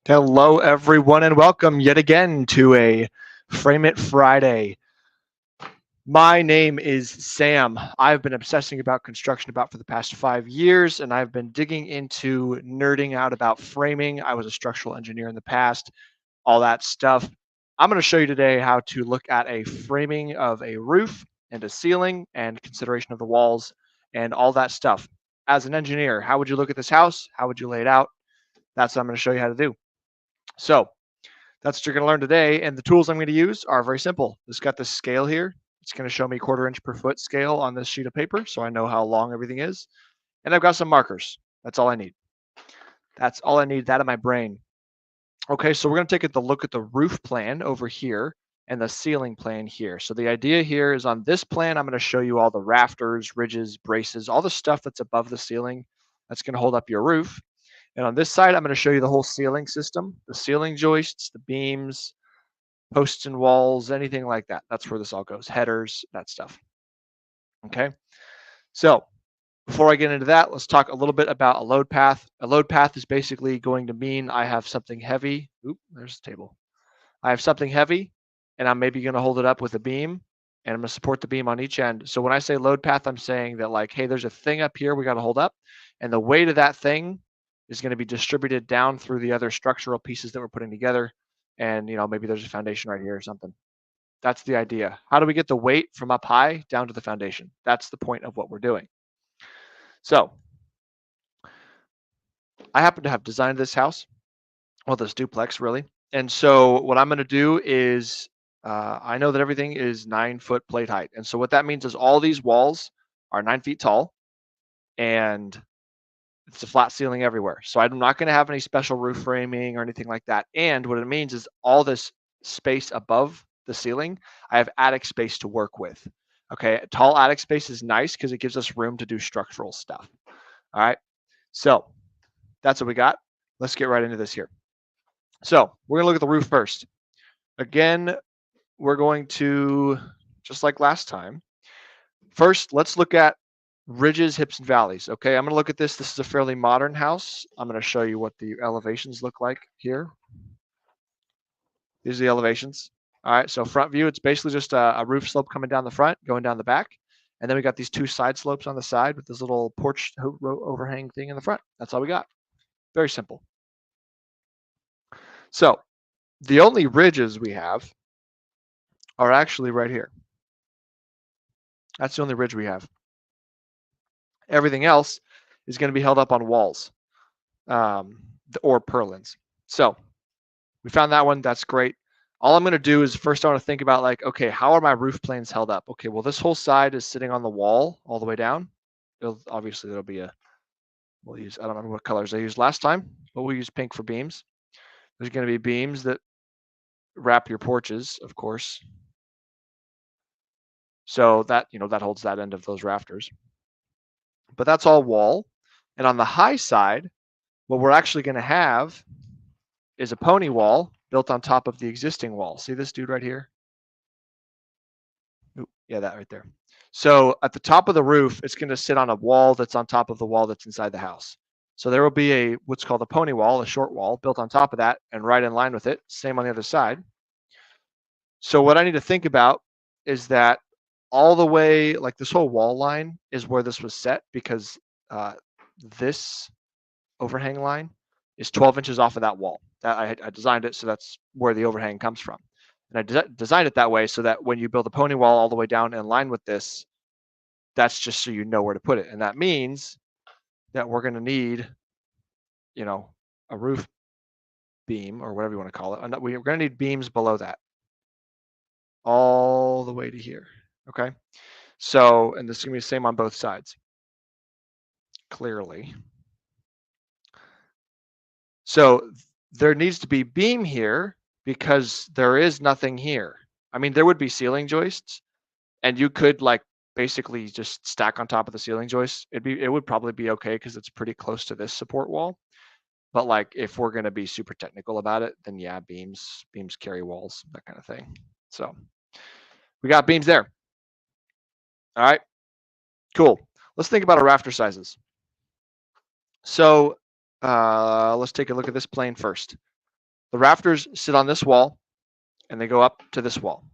Hello, everyone, and welcome yet again to a Frame It Friday. My name is Sam. I've been obsessing about construction about for the past 5 years, and I've been digging into nerding out about framing. I was a structural engineer in the past, all that stuff. I'm going to show you today how to look at a framing of a roof and a ceiling and consideration of the walls and all that stuff. As an engineer, how would you look at this house? How would you lay it out? That's what I'm going to show you how to do. So, that's what you're going to learn today. And the tools I'm going to use are very simple. It's got this scale here. It's going to show me 1/4 inch per foot scale on this sheet of paper, so I know how long everything is. And I've got some markers. That's all I need. That's all I need, that in my brain. Okay, so we're going to take a look at the roof plan over here and the ceiling plan here. So the idea here is on this plan, I'm going to show you all the rafters, ridges, braces, all the stuff that's above the ceiling that's going to hold up your roof. And on this side, I'm going to show you the whole ceiling system, the ceiling joists, the beams, posts and walls, anything like that. That's where this all goes. Headers, that stuff. Okay. So before I get into that, let's talk a little bit about a load path. A load path is basically going to mean I have something heavy. Oop, there's the table. I have something heavy and I'm maybe going to hold it up with a beam and I'm going to support the beam on each end. So when I say load path, I'm saying that like, hey, there's a thing up here we got to hold up, and the weight of that thing is going to be distributed down through the other structural pieces that we're putting together. And maybe there's a foundation right here or something. That's the idea. How do we get the weight from up high down to the foundation? That's the point of what we're doing. So I happen to have designed this house, well, this duplex really. And so what I'm going to do is I know that everything is 9-foot plate height. And so what that means is all these walls are 9 feet tall and it's a flat ceiling everywhere. So I'm not going to have any special roof framing or anything like that. And what it means is all this space above the ceiling, I have attic space to work with. Okay, tall attic space is nice because it gives us room to do structural stuff. All right, so that's what we got. Let's get right into this here. So we're gonna look at the roof first. Again, we're going to, just like last time, first let's look at ridges, hips, and valleys. Okay, I'm gonna look at this. This is a fairly modern house. I'm gonna show you what the elevations look like here. These are the elevations. All right, so front view, it's basically just a roof slope coming down the front, going down the back. And then we got these 2 side slopes on the side with this little porch overhang thing in the front. That's all we got. Very simple. So the only ridges we have are actually right here. That's the only ridge we have. Everything else is going to be held up on walls or purlins. So we found that one. That's great. All I'm going to do is first I want to think about like, okay, how are my roof planes held up? Okay, well, this whole side is sitting on the wall all the way down. Obviously, there'll be we'll use, I don't remember what colors I used last time, but we'll use pink for beams. There's going to be beams that wrap your porches, of course. So that, that holds that end of those rafters. But that's all wall. And on the high side, what we're actually going to have is a pony wall built on top of the existing wall. See this dude right here? Ooh, yeah, that right there. So at the top of the roof, it's going to sit on a wall that's on top of the wall that's inside the house. So there will be what's called a pony wall, a short wall built on top of that and right in line with it. Same on the other side. So what I need to think about is that all the way, like this whole wall line is where this was set because this overhang line is 12 inches off of that wall. That I designed it so that's where the overhang comes from. And I designed it that way so that when you build a pony wall all the way down in line with this, that's just so you know where to put it. And that means that we're going to need, a roof beam or whatever you want to call it. We're going to need beams below that all the way to here. Okay. So, and this is going to be the same on both sides. Clearly. So there needs to be beam here because there is nothing here. I mean, there would be ceiling joists and you could like basically just stack on top of the ceiling joists. It would probably be okay because it's pretty close to this support wall. But like if we're going to be super technical about it, then yeah, beams carry walls, that kind of thing. So we got beams there. All right, cool. Let's think about our rafter sizes. So let's take a look at this plane first. The rafters sit on this wall and they go up to this wall.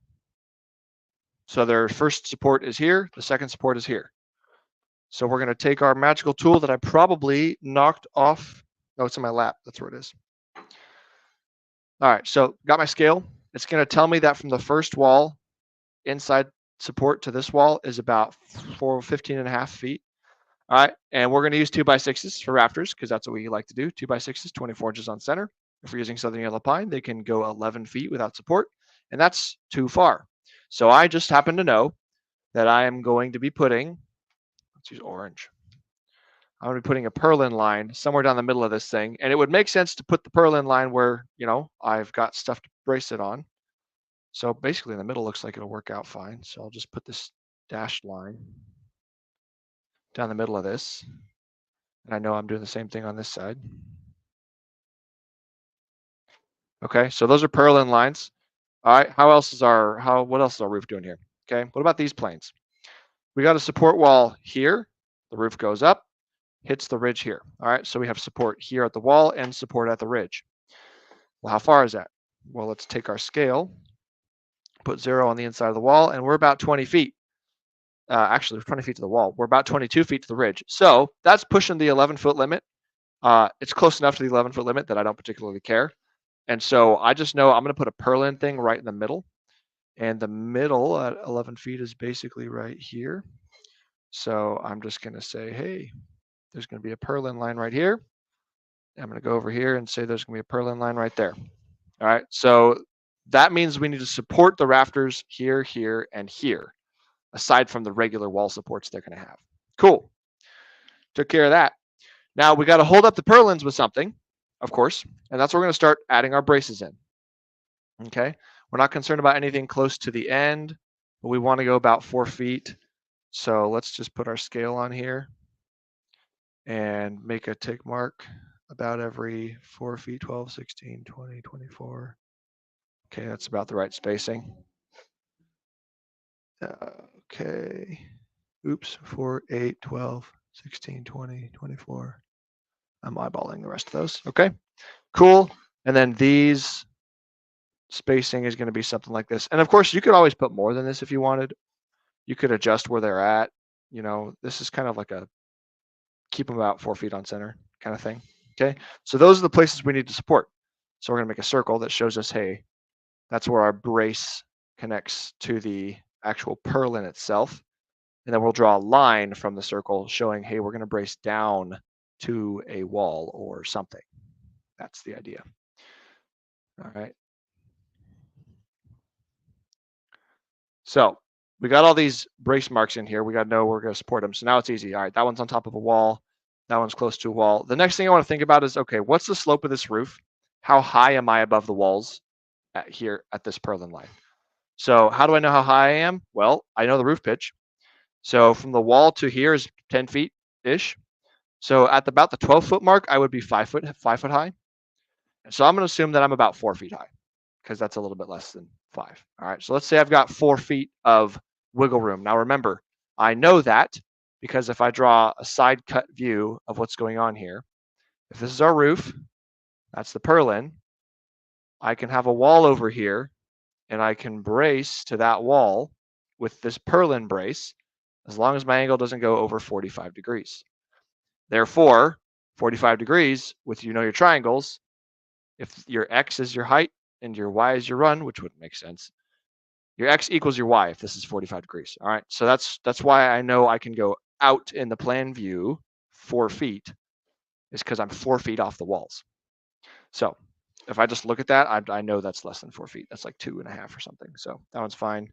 So their first support is here, the second support is here. So we're going to take our magical tool that I probably knocked off. No, it's in my lap. That's where it is. All right, so got my scale. It's going to tell me that from the first wall inside support to this wall is about 15.5 feet. All right, and we're going to use 2x6s for rafters because that's what we like to do. 2x6s, 24 inches on center. If we're using Southern Yellow Pine, they can go 11 feet without support, and that's too far. So I just happen to know that I am going to be putting, let's use orange. I'm going to be putting a purlin line somewhere down the middle of this thing, and it would make sense to put the purlin line where, I've got stuff to brace it on. So basically in the middle looks like it'll work out fine. So I'll just put this dashed line down the middle of this. And I know I'm doing the same thing on this side. Okay, so those are purlin lines. All right, what else is our roof doing here? Okay, what about these planes? We got a support wall here. The roof goes up, hits the ridge here. All right, so we have support here at the wall and support at the ridge. Well, how far is that? Well, let's take our scale, put 0 on the inside of the wall, and we're about 20 feet. Actually, we're 20 feet to the wall. We're about 22 feet to the ridge. So that's pushing the 11-foot limit. It's close enough to the 11-foot limit that I don't particularly care. And so I just know I'm going to put a purlin thing right in the middle. And the middle at 11 feet is basically right here. So I'm just going to say, hey, there's going to be a purlin line right here. I'm going to go over here and say there's going to be a purlin line right there. All right, so that means we need to support the rafters here, here, and here, aside from the regular wall supports they're going to have. Cool. Took care of that. Now we got to hold up the purlins with something, of course, and that's where we're going to start adding our braces in. Okay, we're not concerned about anything close to the end, but we want to go about 4 feet. So let's just put our scale on here and make a tick mark about every 4 feet, 12, 16, 20, 24. Okay, that's about the right spacing. Okay, oops, 4, 8, 12, 16, 20, 24. I'm eyeballing the rest of those. Okay, cool. And then these spacing is going to be something like this. And of course, you could always put more than this if you wanted. You could adjust where they're at. This is kind of like a keep them about 4 feet on center kind of thing. Okay, so those are the places we need to support. So we're going to make a circle that shows us, hey, that's where our brace connects to the actual purlin itself. And then we'll draw a line from the circle showing, hey, we're going to brace down to a wall or something. That's the idea. All right. So we got all these brace marks in here. We got to know we're going to support them. So now it's easy. All right, that one's on top of a wall. That one's close to a wall. The next thing I want to think about is, okay, what's the slope of this roof? How high am I above the walls here at this purlin line? So how do I know how high I am? Well, I know the roof pitch. So from the wall to here is 10 feet-ish. So at about the 12-foot mark, I would be 5 foot high. And so I'm going to assume that I'm about 4 feet high because that's a little bit less than 5. All right, so let's say I've got 4 feet of wiggle room. Now remember, I know that because if I draw a side cut view of what's going on here, if this is our roof, that's the purlin, I can have a wall over here and I can brace to that wall with this purlin brace as long as my angle doesn't go over 45 degrees. Therefore, 45 degrees with your triangles, if your x is your height and your y is your run, which wouldn't make sense, your x equals your y if this is 45 degrees. All right, so that's why I know I can go out in the plan view 4 feet, is because I'm 4 feet off the walls. So if I just look at that, I know that's less than 4 feet. That's like 2.5 or something. So that one's fine.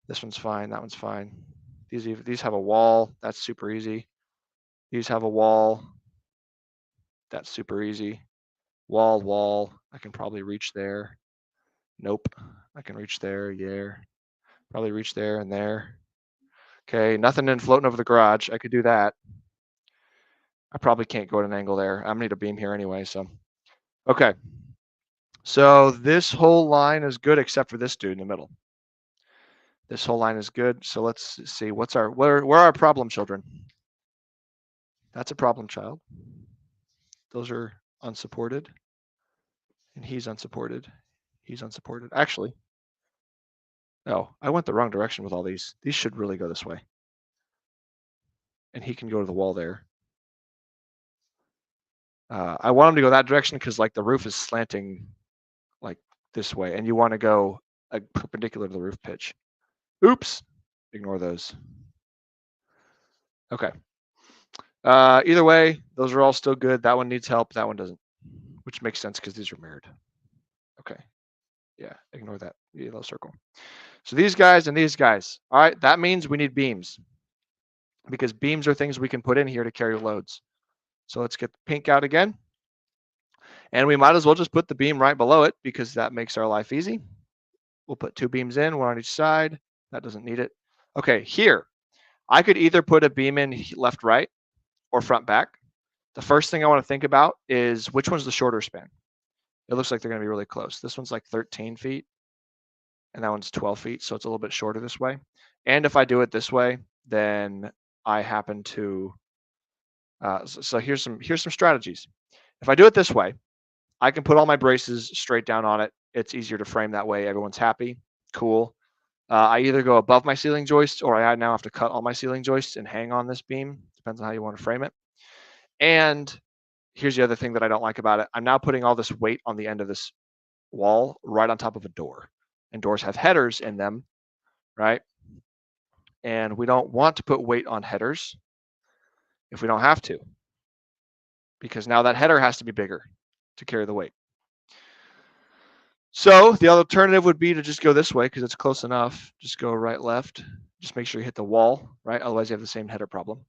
This one's fine. That one's fine. These have a wall. That's super easy. These have a wall. That's super easy. Wall. I can probably reach there. Nope. I can reach there. Yeah. Probably reach there and there. Okay. Nothing in floating over the garage. I could do that. I probably can't go at an angle there. I'm gonna need a beam here anyway. So, okay. So this whole line is good except for this dude in the middle. This whole line is good. So let's see where are our problem children? That's a problem child. Those are unsupported. And he's unsupported. He's unsupported. Actually, no, I went the wrong direction with all these. These should really go this way. And he can go to the wall there. I want him to go that direction because like the roof is slanting like this way, and you want to go perpendicular to the roof pitch. Oops, ignore those. Okay. Either way, those are all still good. That one needs help. That one doesn't, which makes sense because these are mirrored. Okay. Yeah, ignore that yellow circle. So these guys and these guys. All right, that means we need beams because beams are things we can put in here to carry loads. So let's get the pink out again. And we might as well just put the beam right below it because that makes our life easy. We'll put 2 beams in, one on each side. That doesn't need it. Okay, here, I could either put a beam in left, right, or front, back. The first thing I want to think about is which one's the shorter span. It looks like they're going to be really close. This one's like 13 feet, and that one's 12 feet, so it's a little bit shorter this way. And if I do it this way, then I happen to, so here's some strategies. If I do it this way, I can put all my braces straight down on it. It's easier to frame that way. Everyone's happy. Cool. I either go above my ceiling joist or I now have to cut all my ceiling joists and hang on this beam. Depends on how you want to frame it. And here's the other thing that I don't like about it. I'm now putting all this weight on the end of this wall right on top of a door. And doors have headers in them, right? And we don't want to put weight on headers if we don't have to, because now that header has to be bigger to carry the weight. So the alternative would be to just go this way because it's close enough. Just go right, left. Just make sure you hit the wall, right? Otherwise you have the same header problem.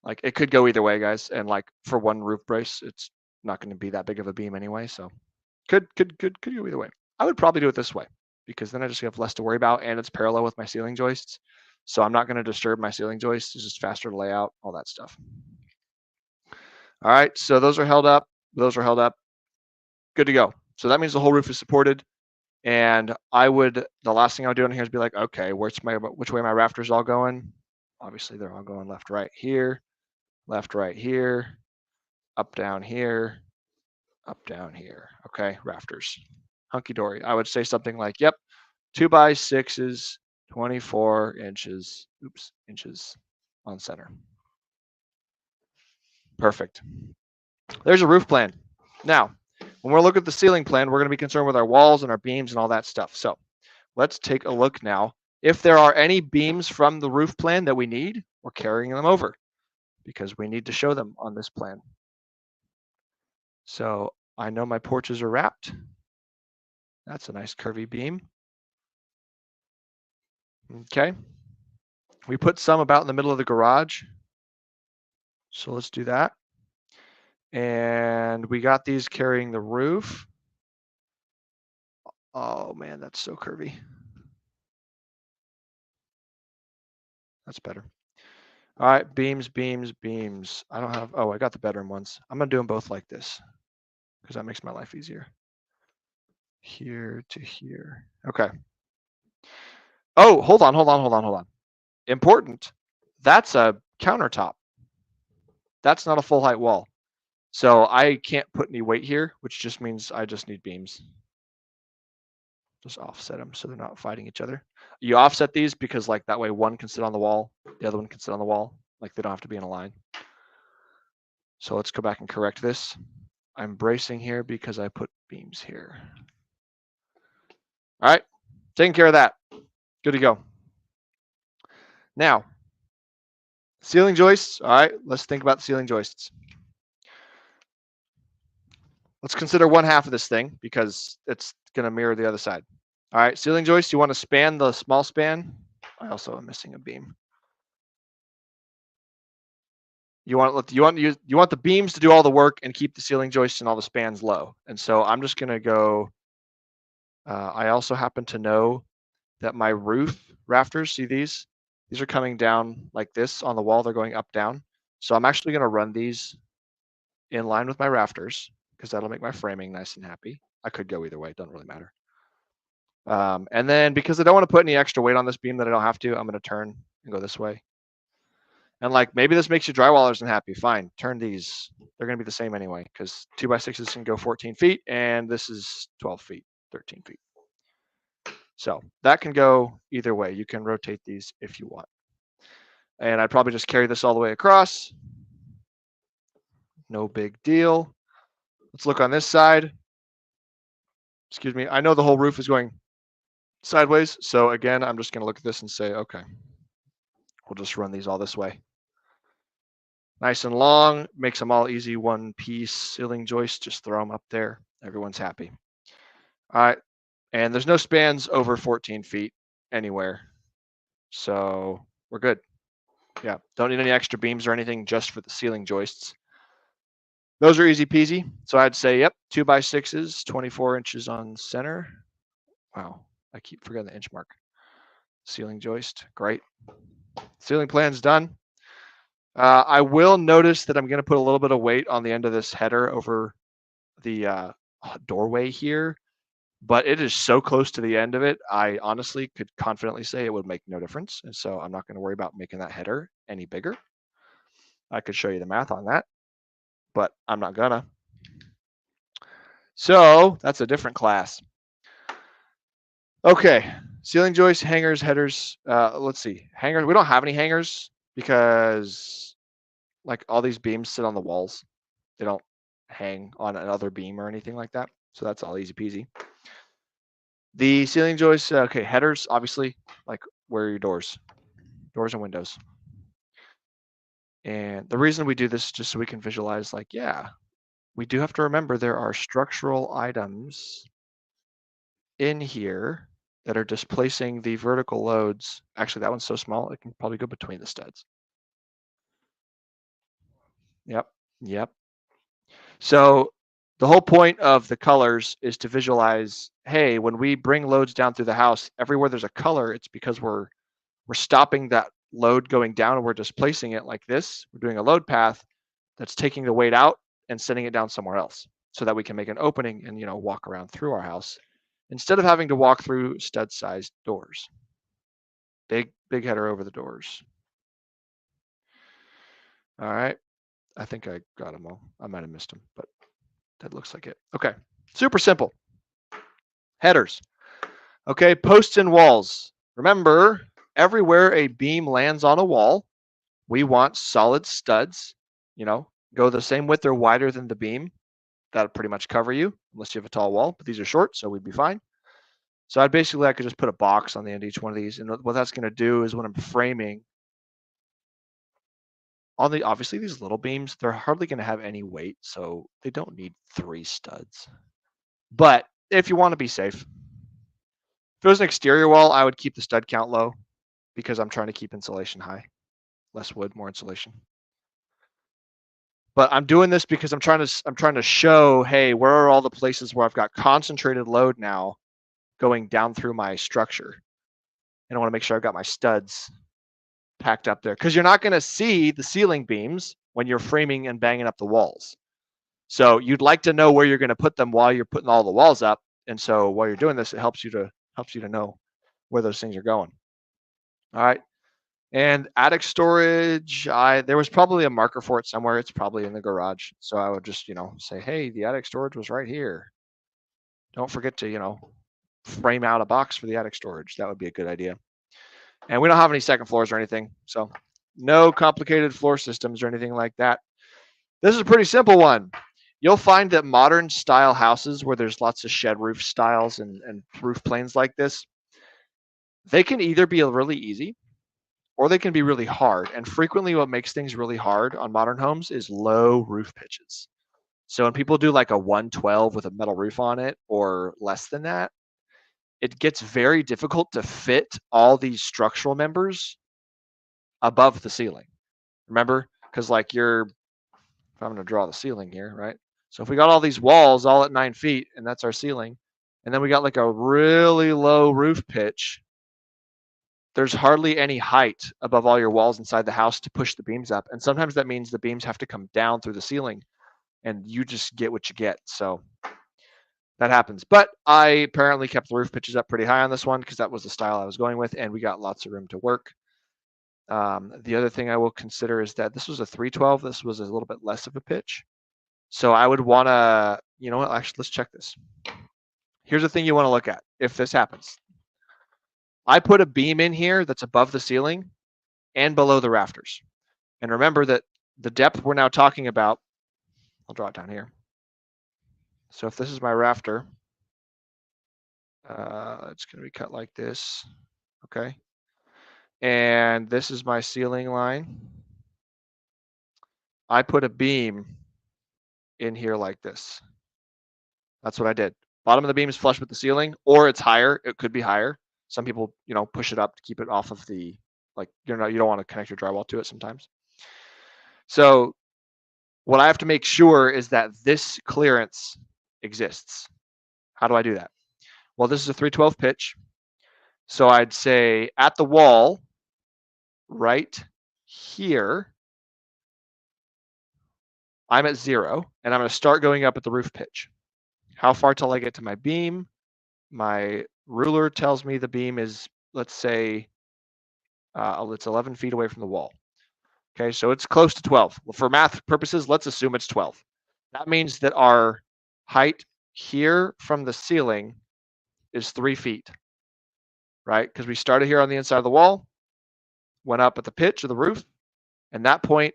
Like it could go either way, guys. And like for one roof brace, it's not going to be that big of a beam anyway. So could go either way. I would probably do it this way because then I just have less to worry about and it's parallel with my ceiling joists. So I'm not going to disturb my ceiling joists. It's just faster to lay out, all that stuff. All right, so those are held up. Those are held up. Good to go. So that means the whole roof is supported. And the last thing I would do in here is be like, okay, which way my rafters all going? Obviously, they're all going left, right here, up, down here, up, down here. Okay, rafters. Hunky dory. I would say something like, yep, 2x6s, 24 inches, inches on center. Perfect. There's a roof plan. Now, when we're looking at the ceiling plan, we're going to be concerned with our walls and our beams and all that stuff. So let's take a look now. If there are any beams from the roof plan that we need, we're carrying them over because we need to show them on this plan. So I know my porches are wrapped. That's a nice curvy beam. Okay. We put some about in the middle of the garage. So let's do that. And we got these carrying the roof. Oh man, that's so curvy. That's better. All right, beams, beams, beams. I don't have, oh, I got the bedroom ones. I'm gonna do them both like this because that makes my life easier. Here to here. Okay. Oh, hold on. Important. That's a countertop. That's not a full height wall. So I can't put any weight here, which just means I just need beams. Just offset them so they're not fighting each other. You offset these because like that way one can sit on the wall, the other one can sit on the wall. Like they don't have to be in a line. So let's go back and correct this. I'm bracing here because I put beams here. All right, taking care of that. Good to go. Now, ceiling joists. All right, let's think about the ceiling joists. Let's consider one half of this thing because it's going to mirror the other side. All right, ceiling joists, you want to span the small span. I also am missing a beam. You want the beams to do all the work and keep the ceiling joists and all the spans low. And so I'm just going to go. I also happen to know that my roof rafters, see these? These are coming down like this on the wall. They're going up, down. So I'm actually going to run these in line with my rafters because that'll make my framing nice and happy. I could go either way. It doesn't really matter. And then because I don't want to put any extra weight on this beam that I don't have to, I'm going to turn and go this way. And like maybe this makes your drywallers unhappy. Fine, turn these. They're going to be the same anyway because 2x6s can go 14 feet and this is 12 feet, 13 feet. So that can go either way. You can rotate these if you want. And I'd probably just carry this all the way across. No big deal. Let's look on this side. Excuse me. I know the whole roof is going sideways. So again, I'm just going to look at this and say, okay, we'll just run these all this way. Nice and long, makes them all easy. One piece ceiling joist, just throw them up there. Everyone's happy. All right. And there's no spans over 14 feet anywhere. So we're good. Yeah. Don't need any extra beams or anything just for the ceiling joists. Those are easy peasy. So I'd say, yep, 2x6s, 24 inches on center. Wow. I keep forgetting the inch mark. Ceiling joist. Great. Ceiling plan's done. I will notice that I'm going to put a little bit of weight on the end of this header over the doorway here, but it is so close to the end of it, I honestly could confidently say it would make no difference. And so I'm not going to worry about making that header any bigger. I could show you the math on that, but I'm not gonna. So that's a different class. Okay, ceiling joists, hangers, headers. Let's see, hangers. We don't have any hangers because like all these beams sit on the walls. They don't hang on another beam or anything like that. So that's all easy peasy. The ceiling joists, okay, headers, obviously, like where are your doors and windows. And the reason we do this is just so we can visualize like, yeah, we do have to remember there are structural items in here that are displacing the vertical loads. Actually, that one's so small, it can probably go between the studs. Yep. So the whole point of the colors is to visualize, hey, when we bring loads down through the house, everywhere there's a color, it's because we're stopping that load going down and we're displacing it like this. We're doing a load path that's taking the weight out and sending it down somewhere else so that we can make an opening and, walk around through our house instead of having to walk through stud-sized doors. Big header over the doors. All right. I think I got them all. I might have missed them, but that looks like it. Okay. Super simple. Headers. Okay. Posts and walls. Remember, everywhere a beam lands on a wall, we want solid studs, go the same width or wider than the beam. That'll pretty much cover you unless you have a tall wall, but these are short, so we'd be fine. So I could just put a box on the end of each one of these. And what that's going to do is when I'm framing obviously these little beams, they're hardly going to have any weight. So they don't need 3 studs. But if you want to be safe, if it was an exterior wall, I would keep the stud count low because I'm trying to keep insulation high. Less wood, more insulation. But I'm doing this because I'm trying to show, hey, where are all the places where I've got concentrated load now going down through my structure. And I want to make sure I've got my studs packed up there because you're not going to see the ceiling beams when you're framing and banging up the walls. So you'd like to know where you're going to put them while you're putting all the walls up. And so while you're doing this, it helps you to know where those things are going. All right. And attic storage, there was probably a marker for it somewhere. It's probably in the garage. So I would just, say, hey, the attic storage was right here. Don't forget to, frame out a box for the attic storage. That would be a good idea. And we don't have any second floors or anything. So no complicated floor systems or anything like that. This is a pretty simple one. You'll find that modern style houses where there's lots of shed roof styles and roof planes like this, they can either be really easy or they can be really hard. And frequently what makes things really hard on modern homes is low roof pitches. So when people do like a 112 with a metal roof on it or less than that, it gets very difficult to fit all these structural members above the ceiling. Remember? Because if I'm going to draw the ceiling here, right? So if we got all these walls all at 9 feet and that's our ceiling, and then we got like a really low roof pitch, there's hardly any height above all your walls inside the house to push the beams up. And sometimes that means the beams have to come down through the ceiling and you just get what you get. So that happens. But I apparently kept the roof pitches up pretty high on this one because that was the style I was going with and we got lots of room to work. The other thing I will consider is that this was a 312. This was a little bit less of a pitch. So I would want to, you know what, actually, let's check this. Here's the thing you want to look at if this happens. I put a beam in here that's above the ceiling and below the rafters. And remember that the depth we're now talking about, I'll draw it down here. So if this is my rafter, it's going to be cut like this, okay? And this is my ceiling line. I put a beam in here like this. That's what I did. Bottom of the beam is flush with the ceiling, or it's higher. It could be higher. Some people, you know, push it up to keep it off of the, like, you don't want to connect your drywall to it sometimes. So what I have to make sure is that this clearance exists. How do I do that? Well, this is a 312 pitch. So I'd say at the wall, right here, I'm at 0, and I'm going to start going up at the roof pitch. How far till I get to my beam? My ruler tells me the beam is, let's say, it's 11 feet away from the wall. Okay, so it's close to 12. Well, for math purposes, let's assume it's 12. That means that our height here from the ceiling is 3 feet, right? Because we started here on the inside of the wall, went up at the pitch of the roof, and that point,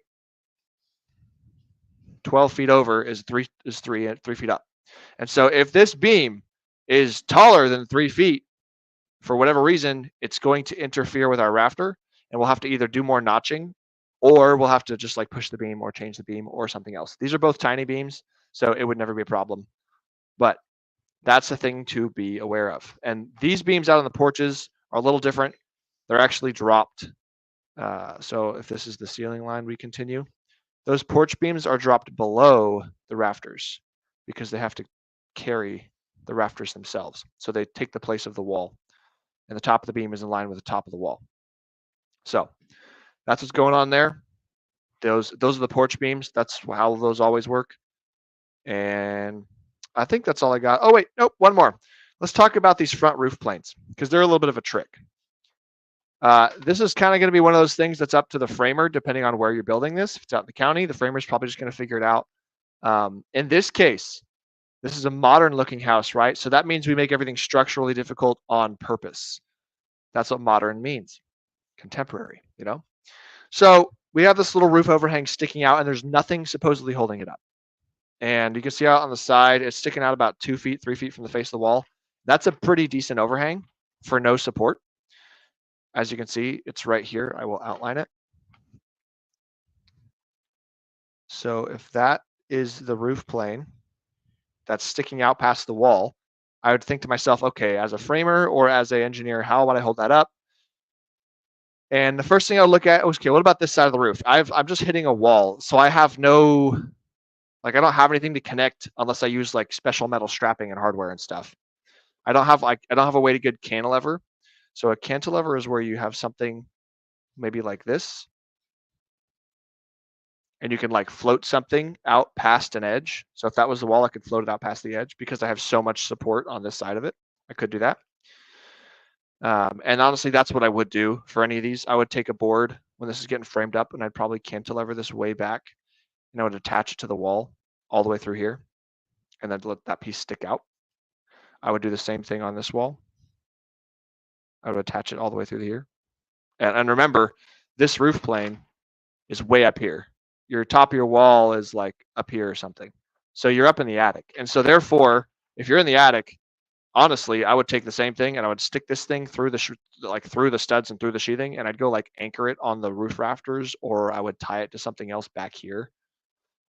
12 feet over is 3 feet up. And so if this beam is taller than 3 feet, for whatever reason, it's going to interfere with our rafter, and we'll have to either do more notching, or we'll have to just like push the beam or change the beam or something else. These are both tiny beams, so it would never be a problem. But that's the thing to be aware of. And these beams out on the porches are a little different. They're actually dropped. So if this is the ceiling line, we continue. Those porch beams are dropped below the rafters because they have to carry the rafters themselves. So they take the place of the wall, and the top of the beam is in line with the top of the wall. So that's what's going on there. Those are the porch beams. That's how those always work. And I think that's all I got. Oh, wait, nope, one more. Let's talk about these front roof planes because they're a little bit of a trick. This is kind of going to be one of those things that's up to the framer, depending on where you're building this. If it's out in the county, the framer's probably just going to figure it out. In this case, this is a modern looking house, right? So that means we make everything structurally difficult on purpose. That's what modern means. Contemporary, you know? So we have this little roof overhang sticking out, and there's nothing supposedly holding it up. And you can see out on the side, it's sticking out about 2 feet, 3 feet from the face of the wall. That's a pretty decent overhang for no support. As you can see, it's right here. I will outline it. So if that is the roof plane that's sticking out past the wall, I would think to myself, okay, as a framer or as an engineer, how would I hold that up? And the first thing I'll look at was, okay, what about this side of the roof? I'm just hitting a wall, so I have no, like, I don't have anything to connect unless I use like special metal strapping and hardware and stuff. I don't have a way to get cantilever. So a cantilever is where you have something maybe like this, and you can like float something out past an edge. So if that was the wall, I could float it out past the edge because I have so much support on this side of it. I could do that. And honestly, that's what I would do for any of these. I would take a board when this is getting framed up, and I'd probably cantilever this way back, and I would attach it to the wall all the way through here, and then let that piece stick out. I would do the same thing on this wall. I would attach it all the way through here. And remember, this roof plane is way up here. Your top of your wall is like up here or something. So you're up in the attic. And so therefore, if you're in the attic, honestly, I would take the same thing and I would stick this thing through through the studs and through the sheathing, and I'd go like anchor it on the roof rafters, or I would tie it to something else back here,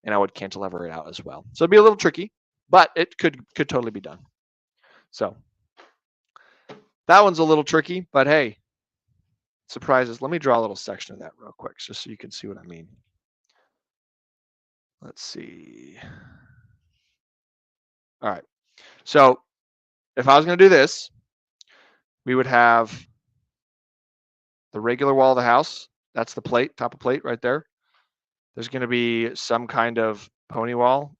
and I would cantilever it out as well. So it'd be a little tricky, but it could totally be done. So that one's a little tricky, but hey, surprises. Let me draw a little section of that real quick just so you can see what I mean. Let's see. All right. So if I was going to do this, we would have the regular wall of the house. That's the plate, top of plate right there. There's going to be some kind of pony wall,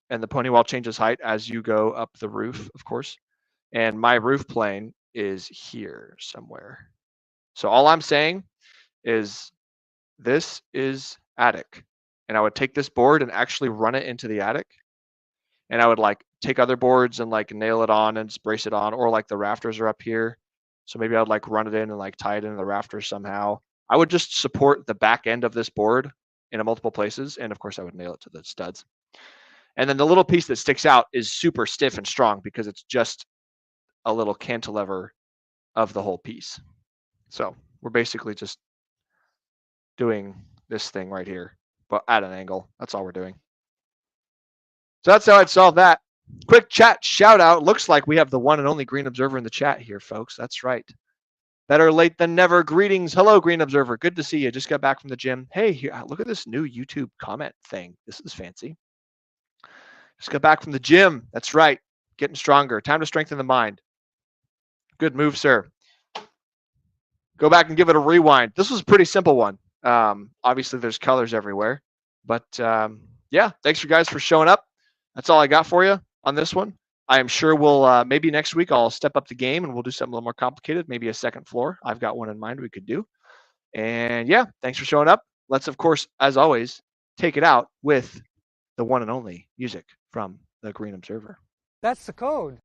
and the pony wall changes height as you go up the roof, of course. And my roof plane is here somewhere. So all I'm saying is this is attic. And I would take this board and actually run it into the attic. And I would like take other boards and like nail it on and brace it on, or like the rafters are up here. So maybe I would like run it in and like tie it into the rafters somehow. I would just support the back end of this board in multiple places. And of course I would nail it to the studs. And then the little piece that sticks out is super stiff and strong because it's just a little cantilever of the whole piece. So we're basically just doing this thing right here, but at an angle. That's all we're doing. So that's how I'd solve that. Quick chat shout out. Looks like we have the one and only Green Observer in the chat here, folks. That's right. Better late than never. Greetings. Hello, Green Observer. Good to see you. Just got back from the gym. Hey, here, look at this new YouTube comment thing. This is fancy. Just got back from the gym. That's right. Getting stronger. Time to strengthen the mind. Good move, sir. Go back and give it a rewind. This was a pretty simple one. Obviously, there's colors everywhere. But yeah, thanks you guys for showing up. That's all I got for you on this one. I am sure we'll maybe next week I'll step up the game and we'll do something a little more complicated, maybe a second floor. I've got one in mind we could do. And yeah, thanks for showing up. Let's, of course, as always, take it out with the one and only music from the Green Observer. That's the code.